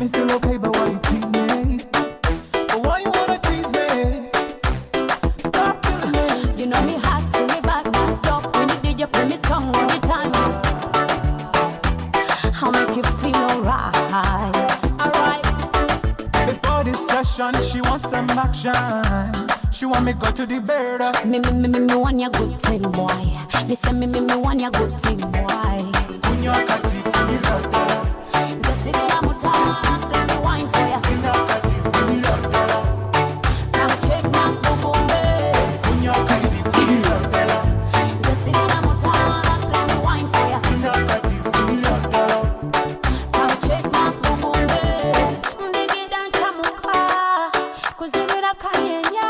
me feel okay, but why you tease me? But why you wanna tease me? Stop teasing me. You know me hot, see me bad, not stop. When you did, you play me song all the time. I'll make you feel alright. Alright. Before this session, she wants some action. She want me go to the bed. Me want ya good thing, boy. Me say me want ya good thing, boy. Kunya kati kunizata. Zasirira mutana, let me wine for ya. Kunya kati kunizata. Now check my bumbe. Kunya kati kunizata. Zasirira mutana, let me wine for ya. Kunya kati kunizata. Now check my bumbe. Ndigida chamuka, kuzirira kanyenya.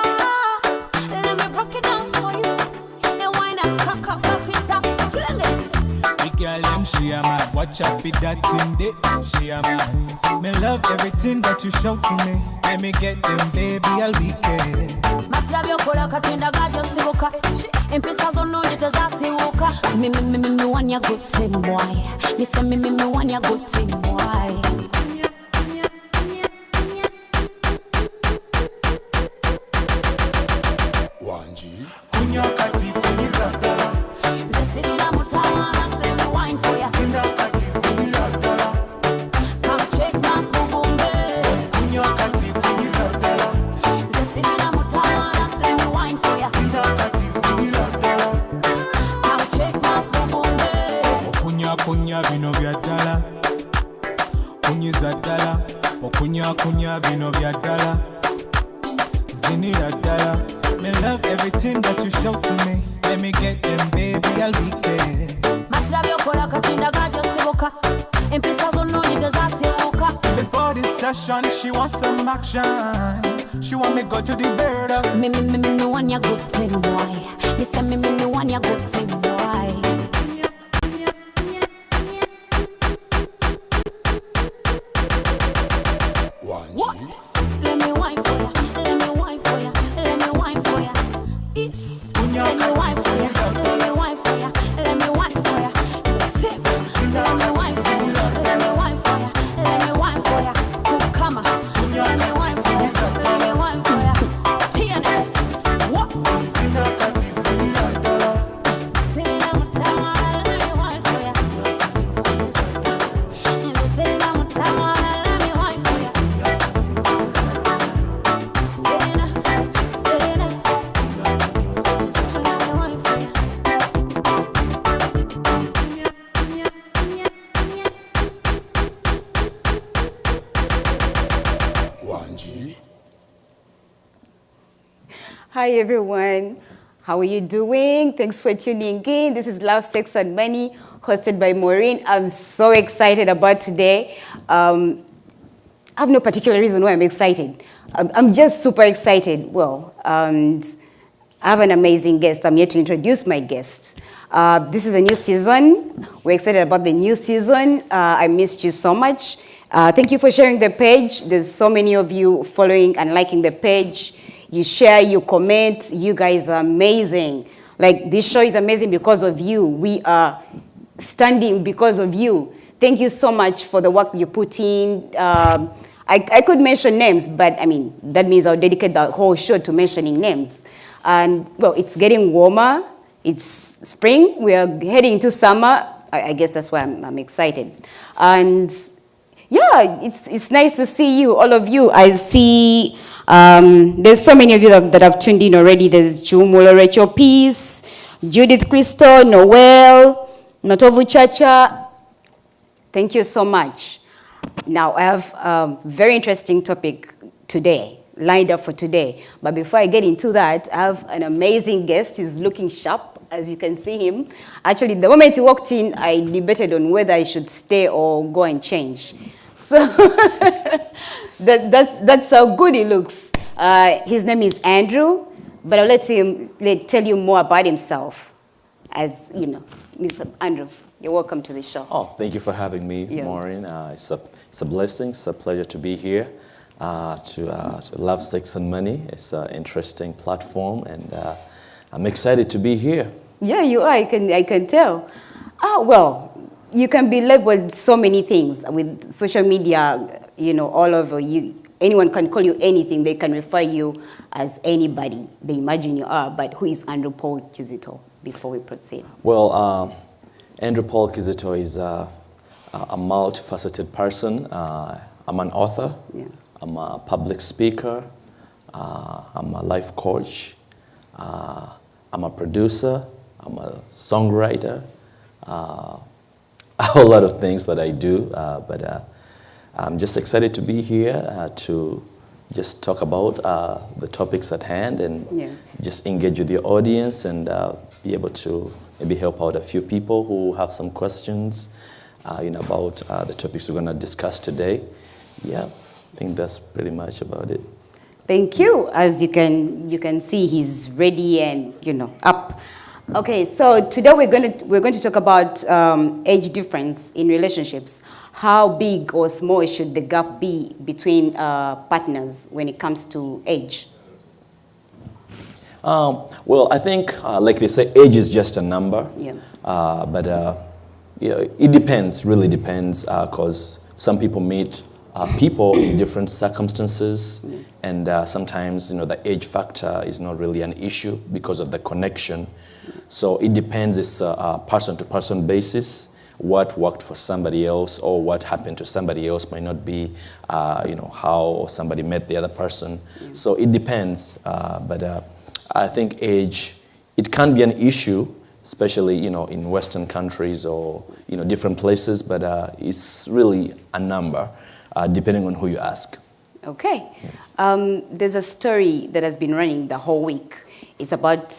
Let me break it down for you. And wine and cock up, back it up, fling it. The girl them she a mad, watch out for that thing day. She a mad. Me love everything that you show to me. Let me get them, baby, I'll be there. Matira byokola katinda gajo sibuka. Empisa zonungi tezasibuka. Me want ya good thing, boy. Me say me want ya good thing, boy. Kunya kati kunizata. Zasirira mutana, let me wine for ya. Kunya kati kunizata. Come check my bumbe. Kunya kati kunizata. Zasirira mutana, let me wine for ya. Kunya kati kunizata. Come check my bumbe. Okunya bino bya ddala. Kunyiza ddala. Okunya bino bya ddala. Zinira ddala. Me love everything that you show to me. Let me get them, baby, I'll be there. Matira byokola katinda gajo sibuka. Empisa zonungi tezasibuka. Before this session, she wants some action. She want me go to the bed. Me want ya good thing, boy. Me say me want ya good thing, boy. What? Let me wine for ya. Let me wine for ya. Let me wine for ya. Let me wine for ya. Let me wine for ya. Let me wine for ya. Let me wine for ya. Let me wine for ya. Let me wine for ya. Come on. Let me wine for ya. Let me wine for ya. TNS. What? Hi everyone, how are you doing? Thanks for tuning in. This is Love, Sex and Money, hosted by Maureen. I'm so excited about today. I have no particular reason why I'm excited. I'm just super excited. Well, and I have an amazing guest. I'm here to introduce my guest. This is a new season. We're excited about the new season. I missed you so much. Thank you for sharing the page. There's so many of you following and liking the page. You share, you comment. You guys are amazing. Like, this show is amazing because of you. We are standing because of you. Thank you so much for the work you put in. I could mention names, but I mean, that means I'll dedicate the whole show to mentioning names. And well, it's getting warmer. It's spring. We are heading to summer. I guess that's why I'm excited. And yeah, it's nice to see you, all of you. I see there's so many of you that have tuned in already. There's Jumulo, Rachel Peace, Judith Crystal, Noel, Notovu Chacha. Thank you so much. Now, I have a very interesting topic today, lined up for today. But before I get into that, I have an amazing guest. He's looking sharp, as you can see him. Actually, the moment he walked in, I debated on whether I should stay or go and change. So that's how good he looks. His name is Andrew, but I'll let him tell you more about himself. As you know, Mr. Andrew, you're welcome to the show. Oh, thank you for having me, Maureen. It's a blessing. It's a pleasure to be here. To Love, Sex and Money. It's an interesting platform, and I'm excited to be here. Yeah, you are. I can tell. Well, you can be labeled so many things with social media. all over you. Anyone can call you anything. They can refer you as anybody they imagine you are. But who is Andrew Paul Kizito before we proceed? Well, Andrew Paul Kizito is a multifaceted person. I'm an author. Yeah. I'm a public speaker. I'm a life coach. I'm a producer. I'm a songwriter. A whole lot of things that I do, but I'm just excited to be here to just talk about the topics at hand and just engage with your audience and be able to maybe help out a few people who have some questions about the topics we're going to discuss today. Yeah, I think that's pretty much about it. Thank you. As you can see, he's ready and up. Okay, so today we're going to talk about age difference in relationships. How big or small should the gap be between partners when it comes to age? Well, I think, like they say, age is just a number. Yeah. But it depends. Really depends, because some people meet people in different circumstances, and sometimes the age factor is not really an issue because of the connection. So it depends. It's a person-to-person basis. What worked for somebody else or what happened to somebody else might not be, how somebody met the other person. So it depends. But I think age, it can be an issue, especially in Western countries or different places. But it's really a number, depending on who you ask. Okay. There's a story that has been running the whole week. It's about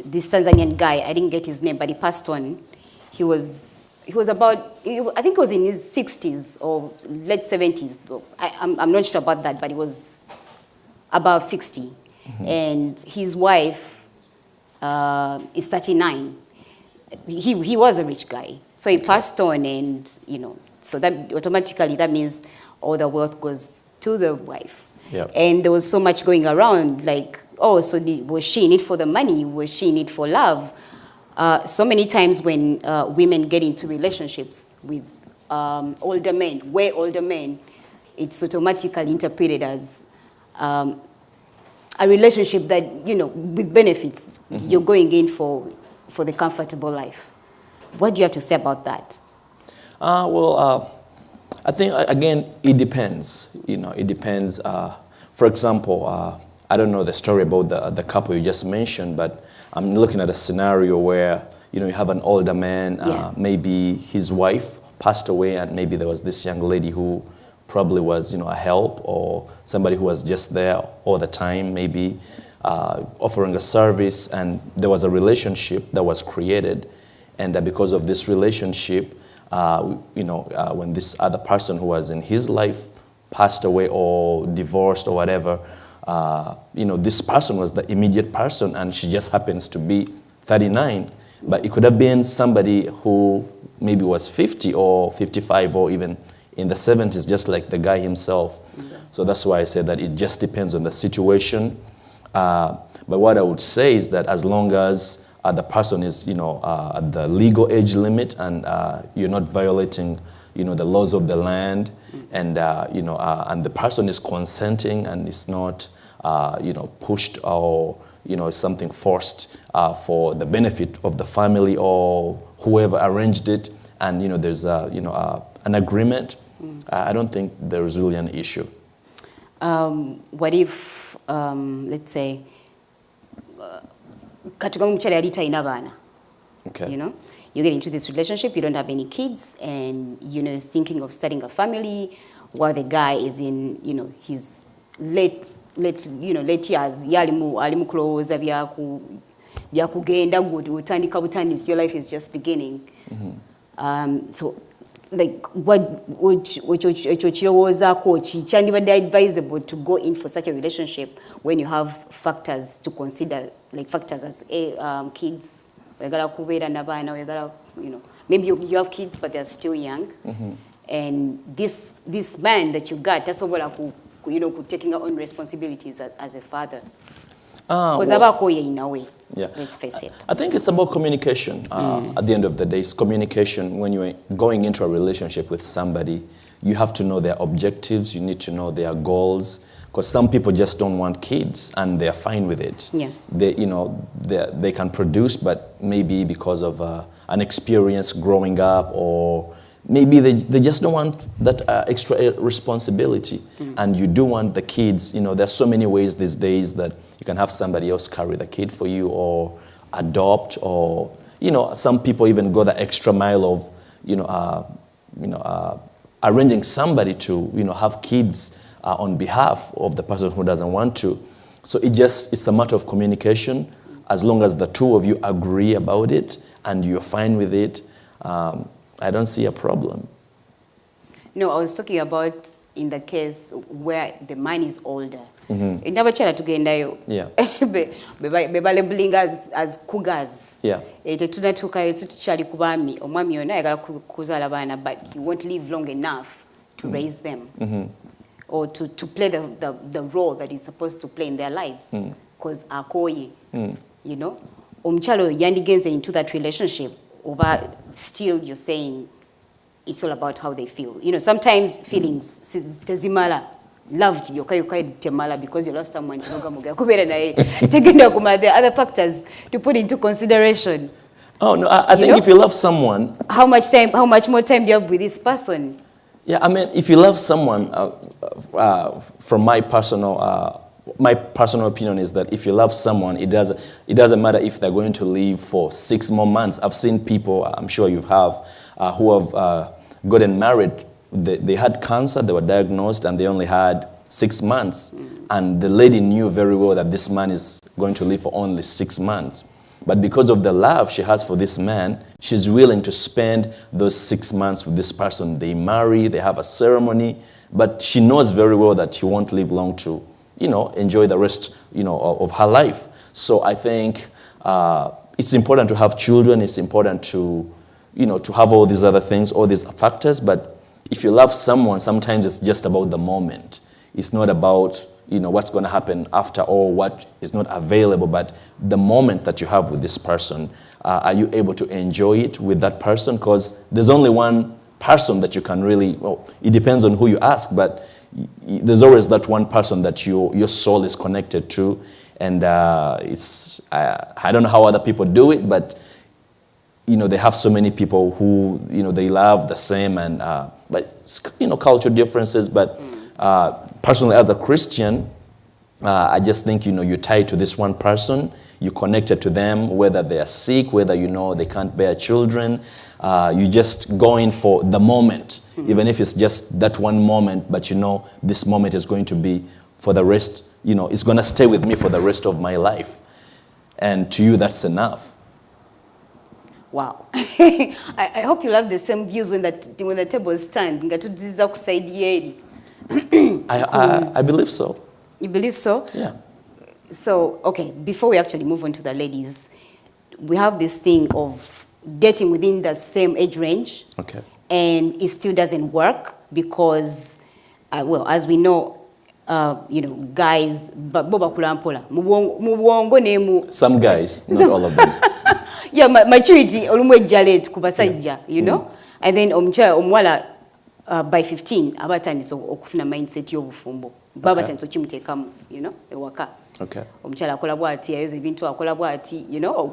this Tanzanian guy. I didn't get his name, but he passed on. He was about, I think he was in his 60s or late 70s. So I'm not sure about that, but he was above 60. Mm-hmm. And his wife is 39. He was a rich guy. So he passed on, and, so that automatically that means all the wealth goes to the wife. Yep. And there was so much going around, like, was she in it for the money? Was she in it for love? So many times when women get into relationships with older men, way older men, it's automatically interpreted as a relationship that, with benefits. Mm-hmm. You're going in for the comfortable life. What do you have to say about that? I think, again, it depends. It depends. For example, I don't know the story about the couple you just mentioned, but I'm looking at a scenario where, you have an older man, maybe his wife passed away, and maybe there was this young lady who probably was, a help, or somebody who was just there all the time, maybe offering a service, and there was a relationship that was created. And because of this relationship, when this other person who was in his life passed away or divorced or whatever, this person was the immediate person, and she just happens to be 39. But it could have been somebody who maybe was 50 or 55 or even in the 70s, just like the guy himself. Yeah. So that's why I say that it just depends on the situation. But what I would say is that as long as the person is, at the legal age limit, and you're not violating, the laws of the land, and and the person is consenting and is not, pushed or something forced for the benefit of the family or whoever arranged it, and there's an agreement. I don't think there is really an issue. What if, let's say, okay. You get into this relationship, you don't have any kids, and thinking of starting a family, while the guy is in his late years, yalimu close, byakugenda utandika butandisi, your life is just beginning. Mm-hmm. So like what advisable to go in for such a relationship when you have factors to consider, like factors as kids, maybe you have kids but they're still young. Mm-hmm. And this man that you got, that's all taking our own responsibilities as a father. Because in a way. Yeah. Let's face it. I think it's about communication. At the end of the day, it's communication. When you're going into a relationship with somebody, you have to know their objectives, you need to know their goals, because some people just don't want kids and they're fine with it. Yeah. They can produce, but maybe because of an experience growing up, or maybe they just don't want that extra responsibility. And you do want the kids, there's so many ways these days that you can have somebody else carry the kid for you, or adopt, or, some people even go the extra mile of, arranging somebody to, have kids on behalf of the person who doesn't want to. So it's a matter of communication. As long as the two of you agree about it and you're fine with it, I don't see a problem. No, I was talking about in the case where the man is older. Inabakyala tugendayo. Yeah. Bebalabeling as cougars. Yeah. Tunatuukayo tukyali ku baami, omwami yonna ayagala kuzaala baana, but you won't live long enough to raise them. Or to play the role that he's supposed to play in their lives. Because akoye, omukyalo yandigenze into that relationship, over still you're saying it's all about how they feel. Sometimes feelings tezimala. Loved yokai temala because you love someone. There are other factors to put into consideration. Oh no, I think if you love someone, how much more time do you have with this person? Yeah, I mean, if you love someone, from my personal opinion is that if you love someone, it doesn't matter if they're going to live for 6 more months. I've seen people, I'm sure you have, who have gotten married. They had cancer, they were diagnosed, and they only had 6 months. And the lady knew very well that this man is going to live for only 6 months. But because of the love she has for this man, she's willing to spend those 6 months with this person. They marry, they have a ceremony, but she knows very well that he won't live long to, enjoy the rest, of her life. So I think it's important to have children. It's important to, to have all these other things, all these factors. But if you love someone, sometimes it's just about the moment. It's not about, what's going to happen after, or what is not available, but the moment that you have with this person. Are you able to enjoy it with that person? Because there's only one person that you can really, it depends on who you ask, but there's always that one person that your soul is connected to. And I don't know how other people do it, but they have so many people who, they love the same, and but cultural differences. But personally, as a Christian, I just think you're tied to this one person. You're connected to them, whether they are sick, whether they can't bear children. You just go in for the moment, even if it's just that one moment. But this moment is going to be for the rest. It's going to stay with me for the rest of my life. And to you, that's enough. Wow. I hope you have the same views when the table stands. I believe so. You believe so? Yeah. So, okay, before we actually move on to the ladies, we have this thing of dating within the same age range. Okay. And it still doesn't work because, as we know, guys, some guys, not all of them. Yeah, maturity and then omwala by 15 abatandise okufuna mindset y'obufumbo baba tanso kimutekamu ewaka. Okay. Omukyala akola bwati ayoza ebintu akola bwati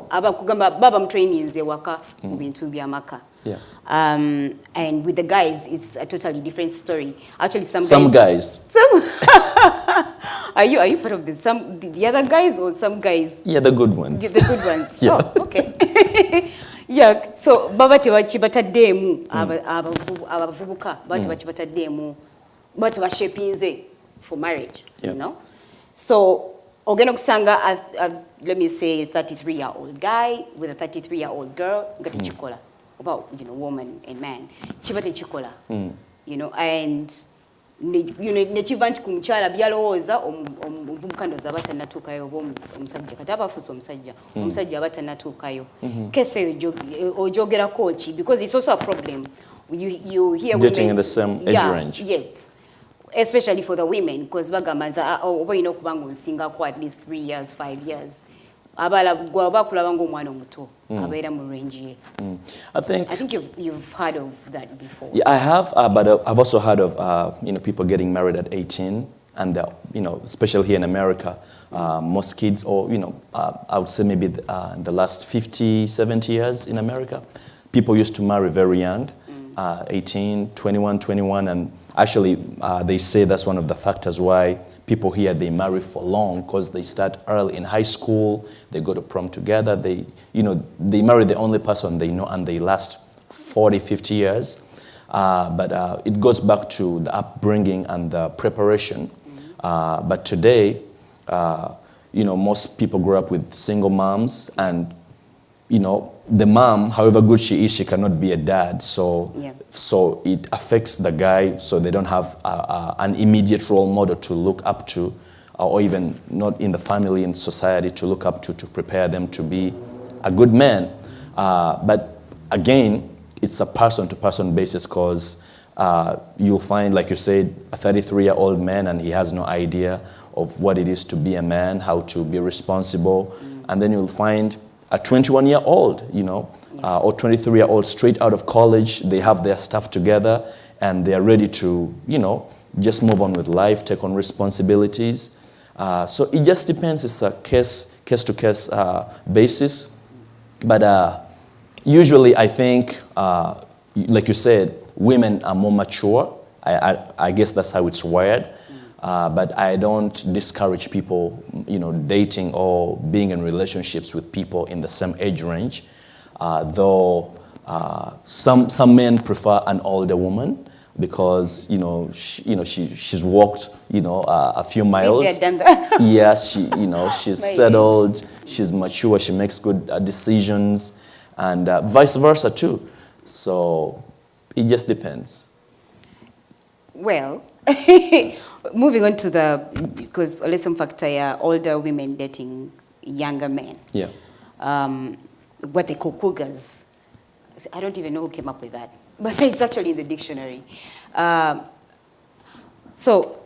aba kugamba baba mtrainings ewaka mu bintu by'amaka. Yeah. And with the guys, it's a totally different story. Actually, some guys. Are you part of the other guys or some guys? Yeah, the good ones. The good ones. Yeah. Oh, okay. Yeah. So baba tebakibataddemu abavubuka batebakibataddemu batebashapinze for marriage. Yeah. So ogenda kusanga let me say 33-year-old guy with a 33-year-old girl ngati chikola. About woman and man chibate chikola and nechiva nti kumchala byalowooza omuvubuka ndoza abatanatuukayo oba omusajja kati abafuusa omusajja abatanatuukayo kese ojogerako ki because it's also a problem you hear dating women in the same age range. Yes, especially for the women because bagamba nza oba ino kubanga onsingako at least 3 years 5 years abakulaba ng'omwana omuto abeera mu range ye. I think you've heard of that before. Yeah, I have, but I've also heard of people getting married at 18, and especially here in America, most kids, or I would say maybe in the last 50, 70 years in America, people used to marry very young, 18, 21, and actually they say that's one of the factors why people here, they marry for long, because they start early in high school, they go to prom together, they marry the only person they know, and they last 40, 50 years. But it goes back to the upbringing and the preparation. But today, most people grow up with single moms, and the mom, however good she is, she cannot be a dad. So it affects the guy, so they don't have an immediate role model to look up to, or even not in the family and society to look up to prepare them to be a good man. But again, it's a person-to-person basis, because you'll find, like you said, a 33-year-old man, and he has no idea of what it is to be a man, how to be responsible. And then you'll find a 21-year-old, or 23-year-old straight out of college. They have their stuff together, and they're ready to, just move on with life, take on responsibilities. So it just depends. It's a case-to-case basis. But usually, I think, like you said, women are more mature. I guess that's how it's wired. But I don't discourage people, dating or being in relationships with people in the same age range. Though some men prefer an older woman, because she's walked a few miles. Yes, she's settled, she's mature, she makes good decisions, and vice versa too. So it just depends. Well, moving on to because let's factor older women dating younger men. Yeah. What they call cougars. I don't even know who came up with that, but it's actually in the dictionary. So,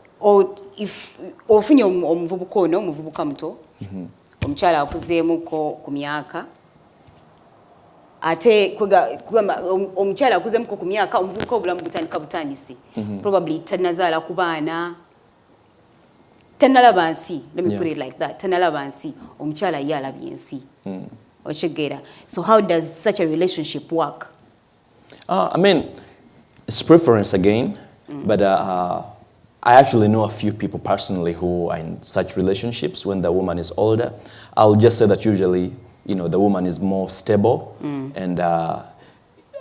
if ofunye omuvubuka ono, omuvubuka muto, omukyala akuzeemu ku myaka, ate omukyala akuzeemu ku myaka, omuvubuka obulamu butandika butandisi. Probably tannazaala ku baana, tannalaba nsi, let me put it like that, tannalaba nsi, omukyala ye alabye ensi. So how does such a relationship work? I mean, it's preference again, but I actually know a few people personally who are in such relationships when the woman is older. I'll just say that usually, the woman is more stable, and a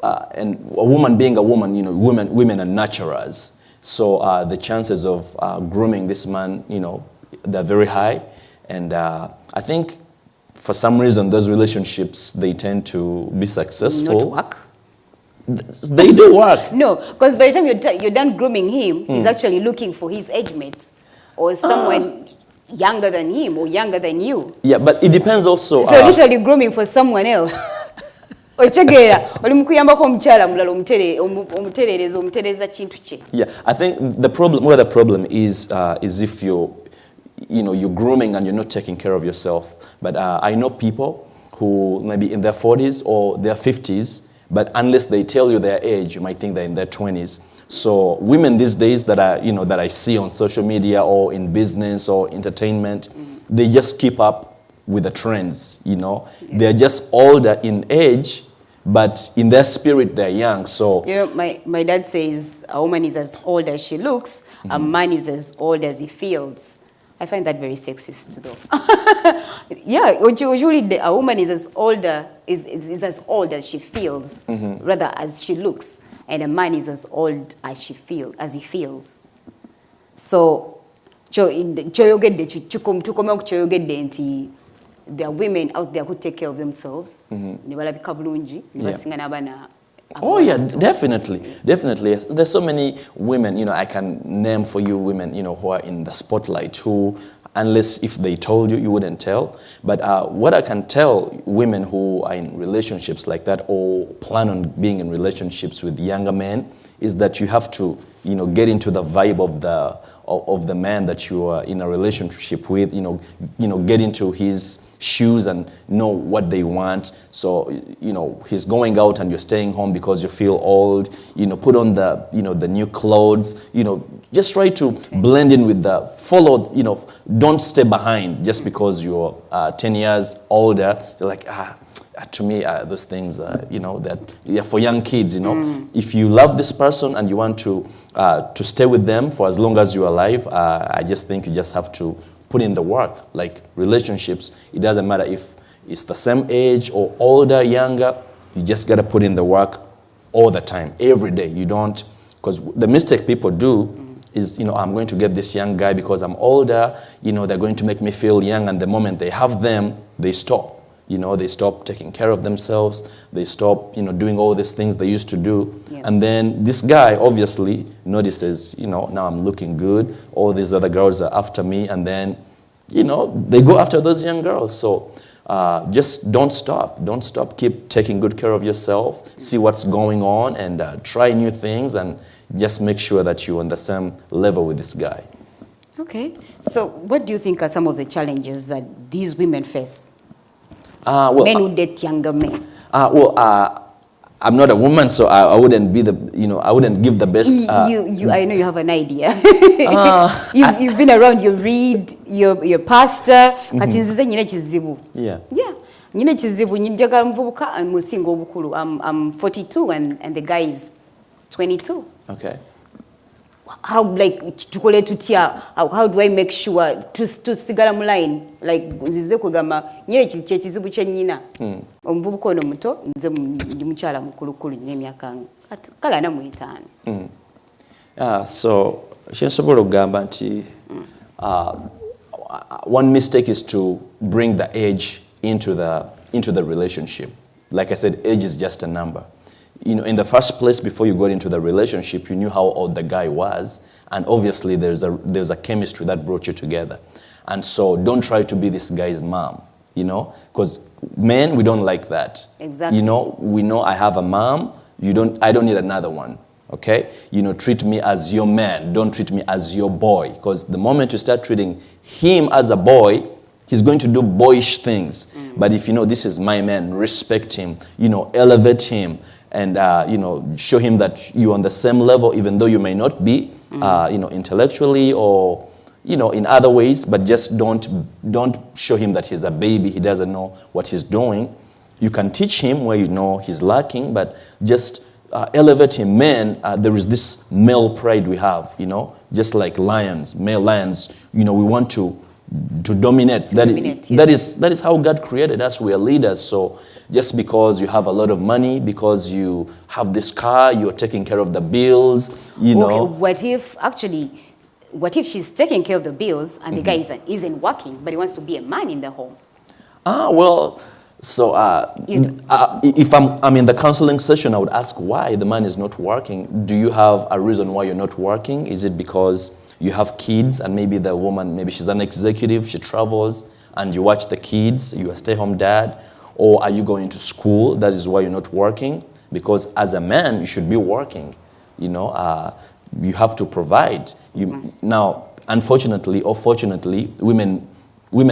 woman being a woman, women are nurturers. So the chances of grooming this man, they're very high, and I think for some reason those relationships, they tend to be successful. Not work. They do work. No, because by the time you're done grooming him, he's actually looking for his age mate or someone younger than him or younger than you. Yeah, but it depends also. So literally grooming for someone else. Yeah, I think the problem is if you're grooming and you're not taking care of yourself. But I know people who maybe in their 40s or their 50s, but unless they tell you their age, you might think they're in their 20s. So women these days that I see on social media or in business or entertainment, they just keep up with the trends. They're just older in age, but in their spirit they're young. So my dad says a woman is as old as she looks, a man is as old as he feels. I find that very sexist, though. Yeah, usually a woman is as old as she feels, rather as she looks, and a man is as old as he feels. So, there are women out there who take care of themselves. Oh yeah, definitely. There's so many women, I can name for you women, who are in the spotlight who, unless if they told you, you wouldn't tell. But what I can tell women who are in relationships like that or plan on being in relationships with younger men is that you have to get into the vibe of the man that you are in a relationship with, get into his shoes and know what they want. So, he's going out and you're staying home because you feel old, put on the new clothes, just try to blend in with don't stay behind just because you're 10 years older. You're like, to me, those things, that for young kids, if you love this person and you want to stay with them for as long as you're alive, I just think you just have to put in the work. Like relationships, it doesn't matter if it's the same age or older, younger, you just got to put in the work all the time, every day. You don't, because the mistake people do is, I'm going to get this young guy because I'm older, they're going to make me feel young, and the moment they have them, they stop. They stop taking care of themselves. They stop, doing all these things they used to do. Yeah. And then this guy obviously notices, now I'm looking good. All these other girls are after me. And then, they go after those young girls. So just don't stop. Don't stop. Keep taking good care of yourself. See what's going on and try new things, and just make sure that you're on the same level with this guy. Okay. So what do you think are some of the challenges that these women face? Men who date younger men. I'm not a woman, so I wouldn't be I wouldn't give the best. I know you have an idea. You've been around, you read, you're pastor. Yeah. I'm 42 and the guy is 22. Okay. How do I make sure to sigala mu line, like nzize kugamba nyine kizibu kye nyina omuvubuka ono muto nze ndi mukyala mukulukulu n'emyaka kala na mu 5. So kyensobola okugamba nti one mistake is to bring the age into the relationship. Like I said, age is just a number. In the first place, before you got into the relationship, you knew how old the guy was, and obviously there's a chemistry that brought you together. And so don't try to be this guy's mom, because men, we don't like that. Exactly. We know I have a mom. I don't need another one. Okay? Treat me as your man. Don't treat me as your boy, because the moment you start treating him as a boy, he's going to do boyish things. But if this is my man, respect him, elevate him, and show him that you're on the same level, even though you may not be, intellectually or in other ways. But just don't show him that he's a baby. He doesn't know what he's doing. You can teach him where he's lacking, but just elevate him. Men, there is this male pride we have. Just like lions, male lions. We want to dominate. That is how God created us. We are leaders. So just because you have a lot of money, because you have this car, you're taking care of the bills, Okay, what if she's taking care of the bills and the guy isn't working, but he wants to be a man in the home? So if I'm in the counseling session, I would ask why the man is not working. Do you have a reason why you're not working? Is it because you have kids and maybe the woman, maybe she's an executive, she travels and you watch the kids, you're a stay-home dad? Or are you going to school? That is why you're not working. Because as a man, you should be working. You have to provide. Now, unfortunately or fortunately, women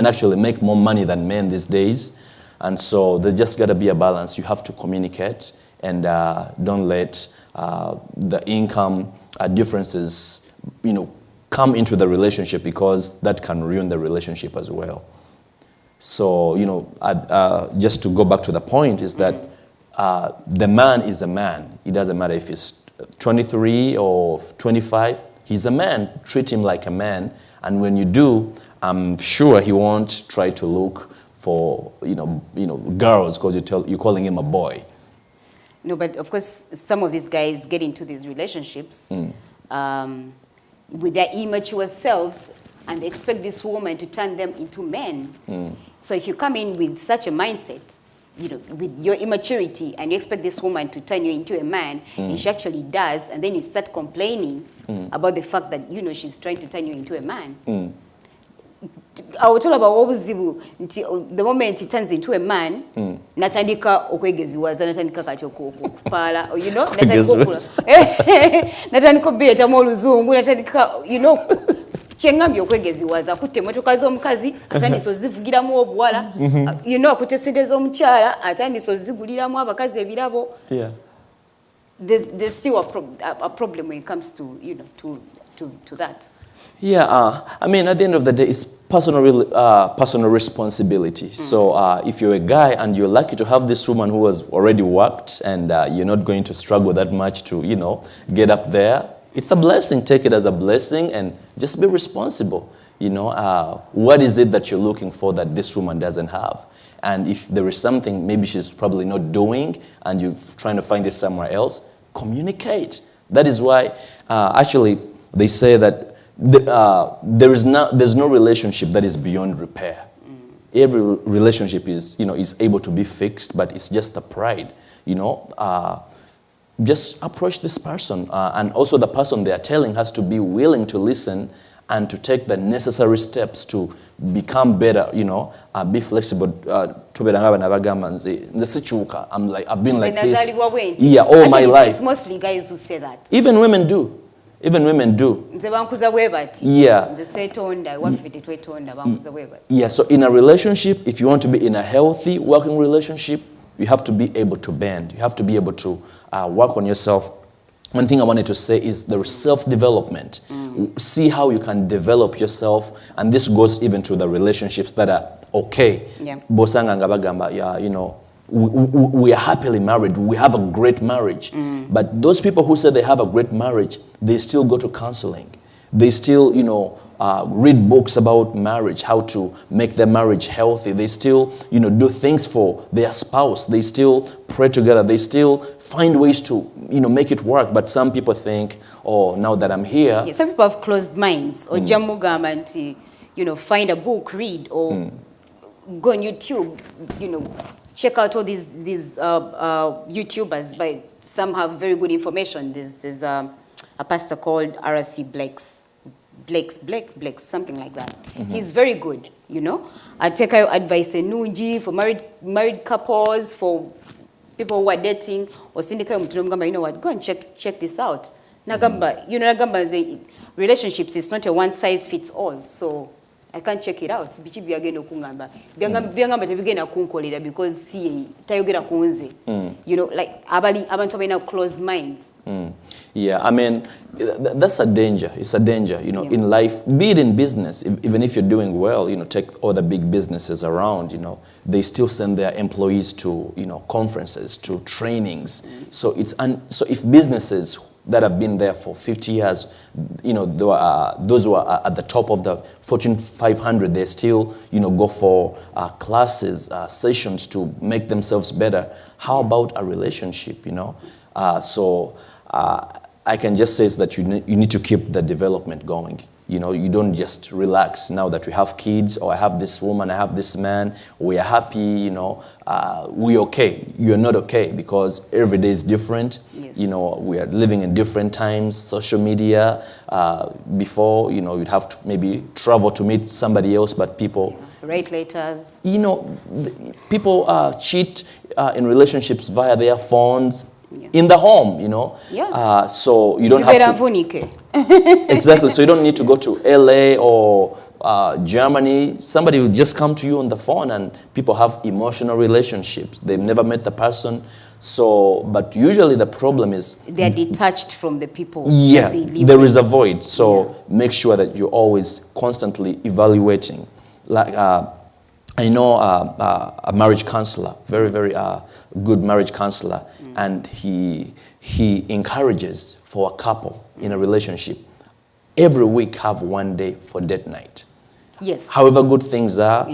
actually make more money than men these days. And so there just got to be a balance. You have to communicate and don't let the income differences, come into the relationship, because that can ruin the relationship as well. So, just to go back to the point is that the man is a man. It doesn't matter if he's 23 or 25. He's a man. Treat him like a man. And when you do, I'm sure he won't try to look for, girls because you're calling him a boy. No, but of course, some of these guys get into these relationships with their immature selves, and they expect this woman to turn them into men. So if you come in with such a mindset, with your immaturity, and you expect this woman to turn you into a man, and she actually does, and then you start complaining about the fact that, she's trying to turn you into a man. awotolaba obuzibu nti the moment it turns into a man natandika okwegeziwaza natandika kati okupaala natandika obiyetamu oluzungu natandika kyengambye okwegeziwaza akutte emotoka z'omukazi atandise ozivugiramu obuwala akutte sente z'omukyala atandise oziguliramu abakazi ebirabo. There's still a problem when it comes to to that. I mean, at the end of the day, it's personal responsibility. So if you're a guy and you're lucky to have this woman who has already worked and you're not going to struggle that much to, get up there, it's a blessing. Take it as a blessing and just be responsible. What is it that you're looking for that this woman doesn't have? And if there is something maybe she's probably not doing and you're trying to find it somewhere else, communicate. That is why actually they say that there's no relationship that is beyond repair. Every relationship is able to be fixed, but it's just the pride. Just approach this person, and also the person they are telling has to be willing to listen and to take the necessary steps to become better, be flexible. I've been like this. Yeah, all my life. It's mostly guys who say that. Even women do. Yeah. Yeah, so in a relationship, if you want to be in a healthy working relationship, you have to be able to bend. You have to be able to work on yourself. One thing I wanted to say is the self-development. See how you can develop yourself, and this goes even to the relationships that are okay. We are happily married. We have a great marriage. But those people who say they have a great marriage, they still go to counseling. They still, read books about marriage, how to make their marriage healthy. They still, do things for their spouse. They still pray together. They still find ways to, make it work. But some people think, oh, now that I'm here. Yeah, some people have closed minds. Or jamugamanti, find a book, read, or go on YouTube, check out all these YouTubers. But some have very good information. There's a pastor called R.C. Blakes, something like that. He's very good, I take your advice enungi for married couples, for people who are dating, or sindika mugamba, what, go and check this out. Nagamba, relationships is not a one size fits all, so I can't check it out. Bichi byagenda okungamba. Byangamba tebigenda kunkolera because si tayogera kunze. Like abantu abalina closed minds. Yeah, I mean, that's a danger. It's a danger, in life, be it in business. Even if you're doing well, take all the big businesses around, they still send their employees to, conferences, to trainings. So if businesses that have been there for 50 years, those who are at the top of the Fortune 500, they still, go for classes, sessions to make themselves better. How about a relationship, I can just say that you need to keep the development going. You don't just relax now that we have kids, or I have this woman, I have this man, we are happy, we're okay. You're not okay because every day is different. Yes. We are living in different times, social media. Before, you'd have to maybe travel to meet somebody else, but people... Write letters. People cheat in relationships via their phones. In the home, so you don't have to... Exactly, so you don't need to go to LA or Germany. Somebody will just come to you on the phone, and people have emotional relationships. They've never met the person. So, but usually the problem is... They're detached from the people. Yeah, there is a void. So make sure that you're always constantly evaluating. Like, I know a marriage counselor, very, very good marriage counselor, and he encourages for a couple in a relationship, every week have one day for date night. Yes. However good things are,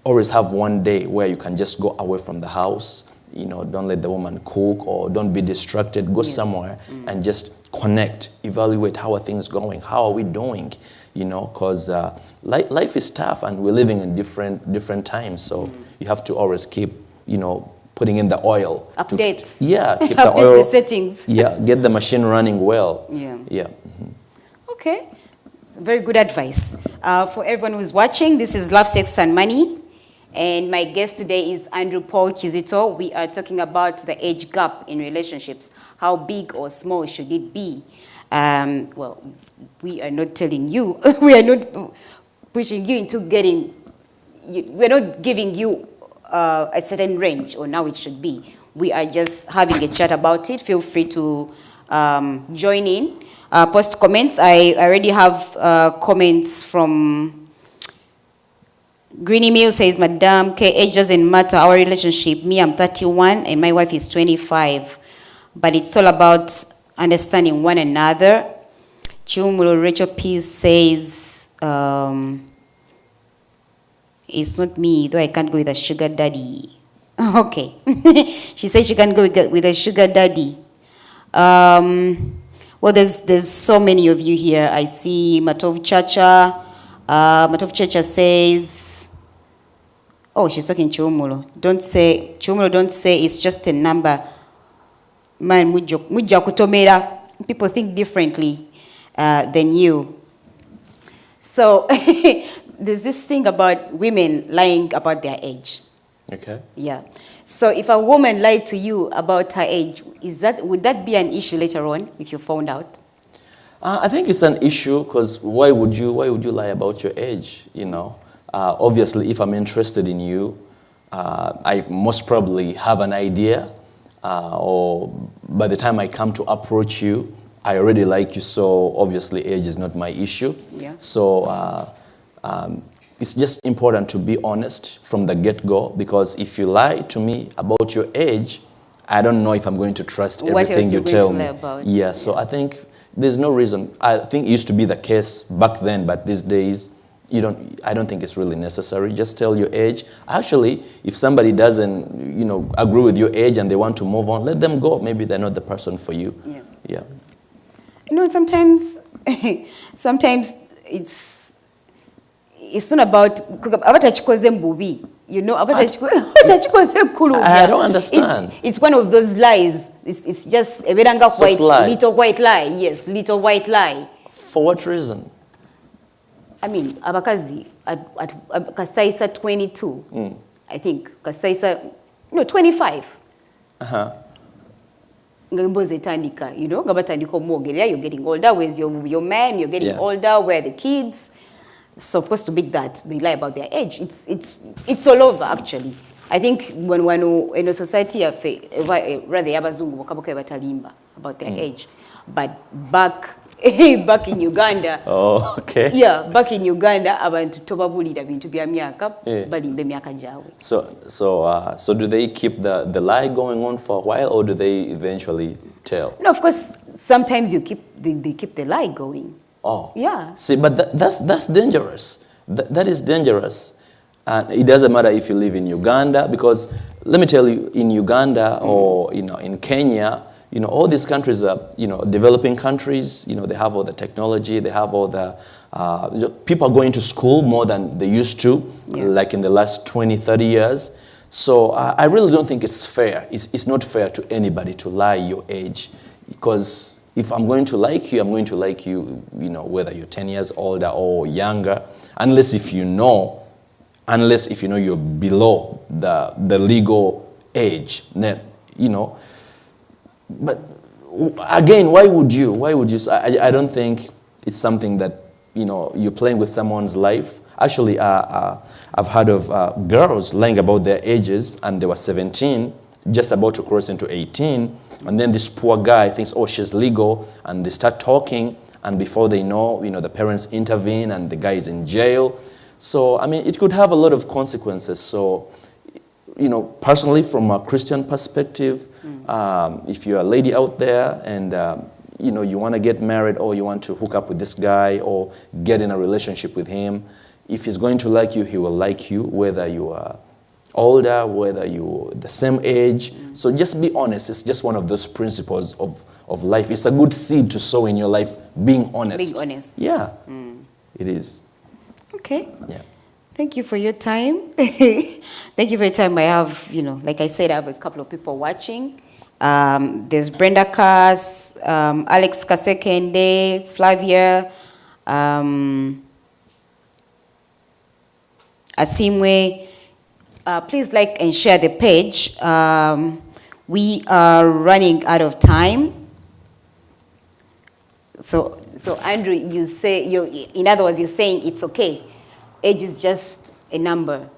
always have one day where you can just go away from the house. Don't let the woman cook, or don't be distracted. Go somewhere and just connect, evaluate how are things going, how are we doing, because life is tough and we're living in different times. So you have to always keep, putting in the oil. Updates. Keep the oil. Update the settings. Yeah, get the machine running well. Yeah. Yeah. Okay. Very good advice. For everyone who's watching, this is Love, Sex and Money. And my guest today is Andrew Paul Kizito. We are talking about the age gap in relationships. How big or small should it be? Well, we are not telling you, we are not pushing you into we're not giving you a certain range or now it should be. We are just having a chat about it. Feel free to join in. Post comments. I already have comments from Greeny Mill says, Madam K, age doesn't matter. Our relationship, me, I'm 31 and my wife is 25. But it's all about understanding one another. Chiumulo Rachel Peace says, it's not me, though I can't go with a sugar daddy. Okay. She says she can't go with a sugar daddy. Well, there's so many of you here. I see Matov Chacha. Matov Chacha says, oh, she's talking Chiumulo. Chiumulo, don't say it's just a number. Man, muja kutomera. People think differently than you. So there's this thing about women lying about their age. Okay. Yeah. So if a woman lied to you about her age, would that be an issue later on if you found out? I think it's an issue because why would you lie about your age? You know, obviously, if I'm interested in you, I most probably have an idea, or by the time I come to approach you, I already like you. So obviously, age is not my issue. Yeah. So it's just important to be honest from the get-go, because if you lie to me about your age, I don't know if I'm going to trust everything you tell me. Yeah, so I think there's no reason. I think it used to be the case back then, but these days, I don't think it's really necessary. Just tell your age. Actually, if somebody doesn't, agree with your age and they want to move on, let them go. Maybe they're not the person for you. Yeah. Sometimes it's not about abatachikoze mbubi, I don't understand. It's one of those lies. It's just a little white lie. Yes, little white lie. For what reason? I mean, abakazi at Kasaisa 22. I think Kasaisa 25. Ngabatandika, ngabatandika omwogerera, you're getting older. Where's your man? You're getting older. Where are the kids? So of course, to make that, they lie about their age. It's all over, actually. I think when in a society, rather abazungu wakaboka batalimba about their age, but back in Uganda. Oh, okay. Yeah, back in Uganda, abantu tobabulira bintu bya myaka balimba myaka jawe. So do they keep the lie going on for a while, or do they eventually tell? No, of course. Sometimes they keep the lie going. Oh. Yeah. See, but that's dangerous. That is dangerous. And it doesn't matter if you live in Uganda, because let me tell you, in Uganda or in Kenya, all these countries are developing countries. They have all the technology, they have all the people are going to school more than they used to, like in the last 20, 30 years. So I really don't think it's fair. It's not fair to anybody to lie your age, because if I'm going to like you, I'm going to like you, whether you're 10 years older or younger, unless if you know you're below the legal age, But again, why would you? So I don't think it's something that, you're playing with someone's life. Actually, I've heard of girls lying about their ages, and they were 17, just about to cross into 18. And then this poor guy thinks, oh, she's legal, and they start talking, and before they know, the parents intervene, and the guy is in jail. So, I mean, it could have a lot of consequences. So, personally, from a Christian perspective, if you're a lady out there and, you want to get married, or you want to hook up with this guy or get in a relationship with him, if he's going to like you, he will like you, whether you are older, whether you're the same age. So just be honest. It's just one of those principles of life. It's a good seed to sow in your life, being honest. Being honest. Yeah, it is. Okay. Yeah. Thank you for your time. Thank you for your time. I have, like I said, I have a couple of people watching. There's Brenda Cass, Alex Kasekende, Flavia, Asimwe. Please like and share the page. We are running out of time. So Andrew, you say, in other words, you're saying it's okay. Age is just a number.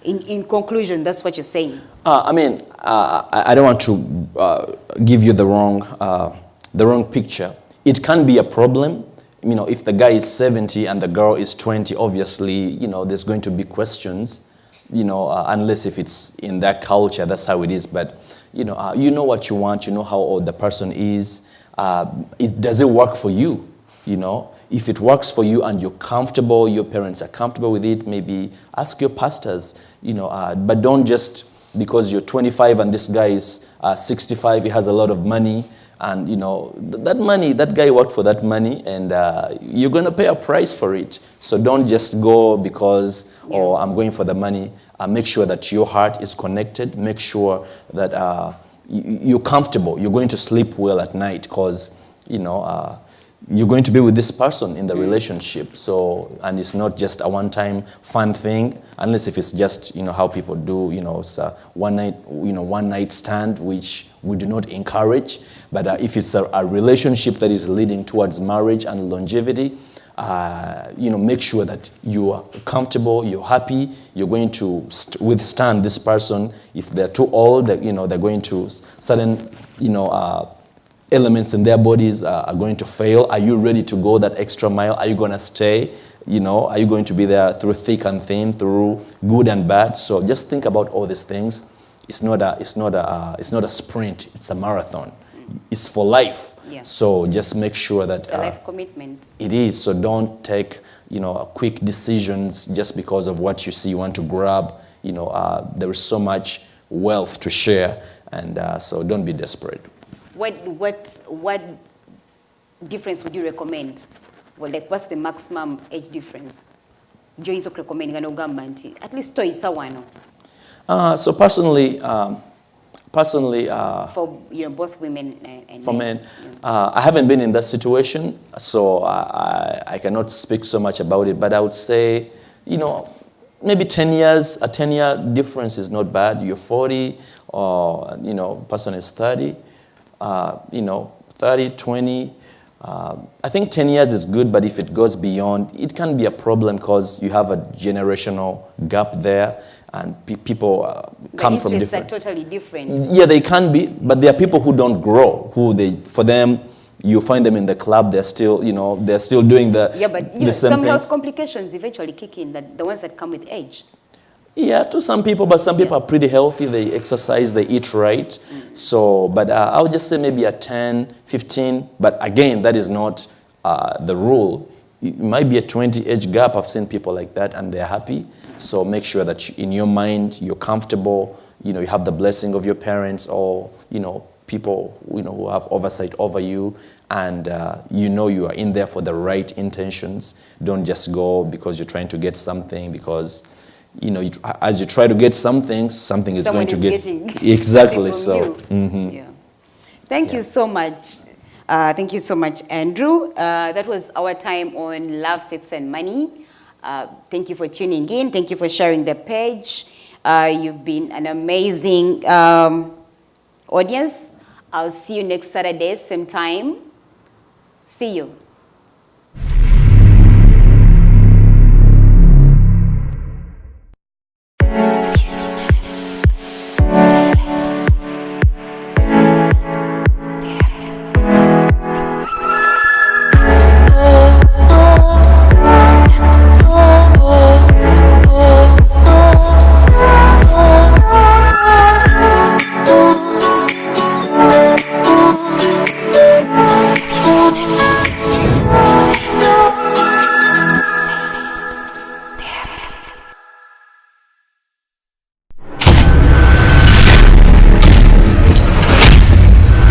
In conclusion, that's what you're saying. I mean, I don't want to give you the wrong picture. It can be a problem. You know, if the guy is 70 and the girl is 20, obviously, you know, there's going to be questions, you know, unless if it's in that culture, that's how it is. But, you know what you want, you know how old the person is. Does it work for you? You know, if it works for you and you're comfortable, your parents are comfortable with it, maybe ask your pastors, you know, but don't just because you're 25 and this guy is 65, he has a lot of money, and you know that guy worked for that money, and you're going to pay a price for it. So don't just go because I'm going for the money. Make sure that your heart is connected. Make sure that you're comfortable. You're going to sleep well at night because you know. You're going to be with this person in the relationship, so, and it's not just a one-time fun thing, unless if it's just, you know, how people do, you know, it's a one night stand, which we do not encourage. But if it's a relationship that is leading towards marriage and longevity, you know, make sure that you are comfortable, you're happy, you're going to withstand this person. If they're too old, you know, they're going to certain, you know, elements in their bodies are going to fail. Are you ready to go that extra mile? Are you going to stay? You know, are you going to be there through thick and thin, through good and bad? So just think about all these things. It's not a sprint. It's a marathon. It's for life. Yeah. So just make sure that it's a life commitment. It is. So don't take, you know, quick decisions just because of what you see you want to grab. You know, there is so much wealth to share, and so don't be desperate. What difference would you recommend? Well, like, what's the maximum age difference? Joyce of recommending an ogambanti. At least toys are So personally, for, you know, both women and for men, yeah. I haven't been in that situation, so I cannot speak so much about it. But I would say, you know, maybe 10 years. A 10-year difference is not bad. You're 40, or you know, person is 30. You know, 30, 20, I think 10 years is good, but if it goes beyond, it can be a problem because you have a generational gap there, and people come from different... The interests are totally different. Yeah, they can be, but there are people who don't grow, for them, you find them in the club, they're still, you know, they're still doing the Yeah, but you know, some health complications eventually kick in, the ones that come with age. Yeah, to some people, but some people are pretty healthy. They exercise, they eat right. So, but I would just say maybe a 10, 15. But again, that is not the rule. It might be a 20 age gap. I've seen people like that, and they're happy. So make sure that in your mind, you're comfortable. You know, you have the blessing of your parents, or, you know, people, you know, who have oversight over you, and you know you are in there for the right intentions. Don't just go because you're trying to get something, because you know, as you try to get something is Someone going to get exactly. So, yeah. Thank you so much. Thank you so much, Andrew. That was our time on Love, Sex, and Money. Thank you for tuning in. Thank you for sharing the page. You've been an amazing audience. I'll see you next Saturday, same time. See you.